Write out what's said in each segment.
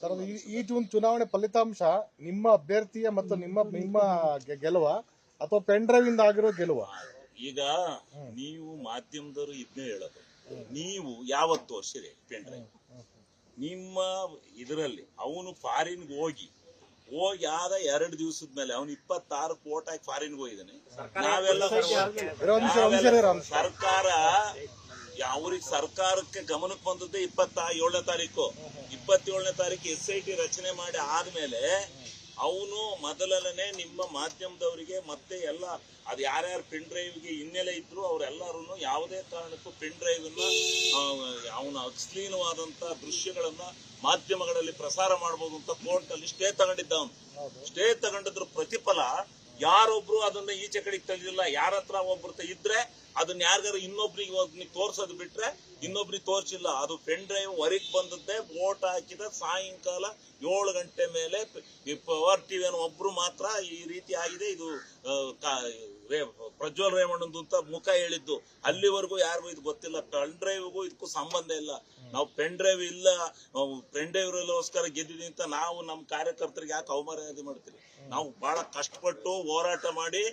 Sir, ಈ June ಚುನಾವಣೆ ಫಲಿತಾಂಶ ನಿಮ್ಮ ಅಭ್ಯರ್ಥಿಯ ಮತ್ತು ನಿಮ್ಮ ಗೆಲುವ ಅಥವಾ ಪೆನ್ ಡ್ರೈವ್ ಇಂದ ಆಗಿರೋ ಗೆಲುವ? ಈಗ ನೀವು ಮಾಧ್ಯಮದವರು ಇದನ್ನೇ ಹೇಳೋದು, ನೀವು ಯಾವತ್ತು ತೋರಿಸಿರಿ ಪೆನ್ ಡ್ರೈವ್ ನಿಮ್ಮ ಇದರಲ್ಲಿ? ಅವನು ಫಾರಿನ್ಗೆ ಹೋಗಿ ಆದ 2 ದಿವಸದ ಮೇಲೆ ಅವನು 26 ಕೋಟಿ ಹಾಕಿ ಫಾರಿನ್ಗೆ ಹೋಗಿದ್ದಾನೆ. ನಾವೆಲ್ಲ ಸರ್ಕಾರ ಅವ್ರಿಗೆ ಸರ್ಕಾರಕ್ಕೆ ಗಮನಕ್ಕೆ ಬಂದದ್ದೇ 27ನೇ ತಾರೀಕು. 27ನೇ ತಾರೀಕು SIT ರಚನೆ ಮಾಡಿ ಆದ್ಮೇಲೆ ಅವನು ಮೊದಲನೇ ನಿಮ್ಮ ಮಾಧ್ಯಮದವರಿಗೆ ಮತ್ತೆ ಎಲ್ಲ ಅದು ಯಾರ್ಯಾರು ಪೆನ್ ಡ್ರೈವ್ಗೆ ಹಿನ್ನೆಲೆ ಇದ್ರು ಅವರೆಲ್ಲರೂ ಯಾವುದೇ ಕಾರಣಕ್ಕೂ ಪೆನ್ ಡ್ರೈವ್ ಅವನ ಅಶ್ಲೀಲವಾದಂತ ದೃಶ್ಯಗಳನ್ನ ಮಾಧ್ಯಮಗಳಲ್ಲಿ ಪ್ರಸಾರ ಮಾಡಬಹುದು ಅಂತ ಕೋರ್ಟ್ ಅಲ್ಲಿ ಸ್ಟೇ ತಗೊಂಡಿದ್ದ. ಅವನು ಸ್ಟೇ ತಗೊಂಡಿದ್ರ ಪ್ರತಿಫಲ ಯಾರೊಬ್ರು ಅದನ್ನ ಈಚೆ ಕಡೆಗೆ ತೆಗೆದಿಲ್ಲ. ಯಾರ ಹತ್ರ ಒಬ್ರು ಇದ್ರೆ ಅದನ್ನ ಯಾರಿಗಾರು ಇನ್ನೊಬ್ರಿಗೆ ತೋರ್ಸೋದು ಬಿಟ್ರೆ ಇನ್ನೊಬ್ರಿಗೆ ತೋರ್ಸಿಲ್ಲ. ಅದು ಪೆನ್ ಡ್ರೈವ್ ಹೊರಗೆ ಬಂದದ್ದೇ ವೋಟ್ ಹಾಕಿದ ಸಾಯಂಕಾಲ 7 ಗಂಟೆ ಮೇಲೆ ಪವರ್ ಟಿವಿ ಒಬ್ರು ಮಾತ್ರ ಈ ರೀತಿ ಆಗಿದೆ, ಇದು ಪ್ರಜ್ವಲ್ ರೇವಣ್ಣಂದು ಅಂತ ಮುಖ ಹೇಳಿದ್ದು. ಅಲ್ಲಿವರೆಗೂ ಯಾರಿಗೂ ಇದು ಗೊತ್ತಿಲ್ಲ. ಪೆನ್ ಡ್ರೈವ್ಗೂ ಇದಕ್ಕೂ ಸಂಬಂಧ ಇಲ್ಲ. ನಾವು ಪೆನ್ ಡ್ರೈವ್ ಇಲ್ಲ, ಪೆನ್ ಡ್ರೈವ್ಗೋಸ್ಕರ ಗೆದ್ದಿದ್ದೀವಿ ಅಂತ ನಾವು ನಮ್ಮ ಕಾರ್ಯಕರ್ತರಿಗೆ ಯಾಕೆ ಅವಮರ್ಯಾದೆ ಮಾಡ್ತೀವಿ? ನಾವು ಬಹಳ ಕಷ್ಟಪಟ್ಟು ಹೋರಾಟ ಮಾಡಿ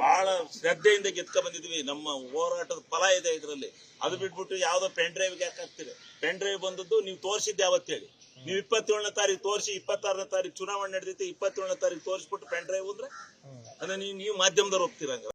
ಬಹಳ ಶ್ರದ್ಧೆಯಿಂದ ಗೆದ್ಕ ಬಂದಿದ್ವಿ. ನಮ್ಮ ಹೋರಾಟದ ಫಲ ಇದೆ ಇದರಲ್ಲಿ. ಅದು ಬಿಟ್ಬಿಟ್ಟು ಯಾವ್ದೋ ಪೆನ್ ಡ್ರೈವ್ಗೆ ಯಾಕೆ ಹಾಕ್ತೀರಿ? ಪೆನ್ ಡ್ರೈವ್ ಬಂದದ್ದು ನೀವು ತೋರಿಸಿದ್ದು ಯಾವತ್ತು ಹೇಳಿ? ನೀವು 27ನೇ ತಾರೀಕು ತೋರಿಸಿ 26ನೇ ತಾರೀಕು ಚುನಾವಣೆ ನಡೆದೈತೆ, 27ನೇ ತಾರೀಕು ತೋರಿಸ್ಬಿಟ್ಟು ಪೆನ್ ಡ್ರೈವ್ ಅಂದ್ರೆ ಅದನ್ನ ನೀವು ಮಾಧ್ಯಮದವ್ರು ಹೋಗ್ತೀರಂಗ.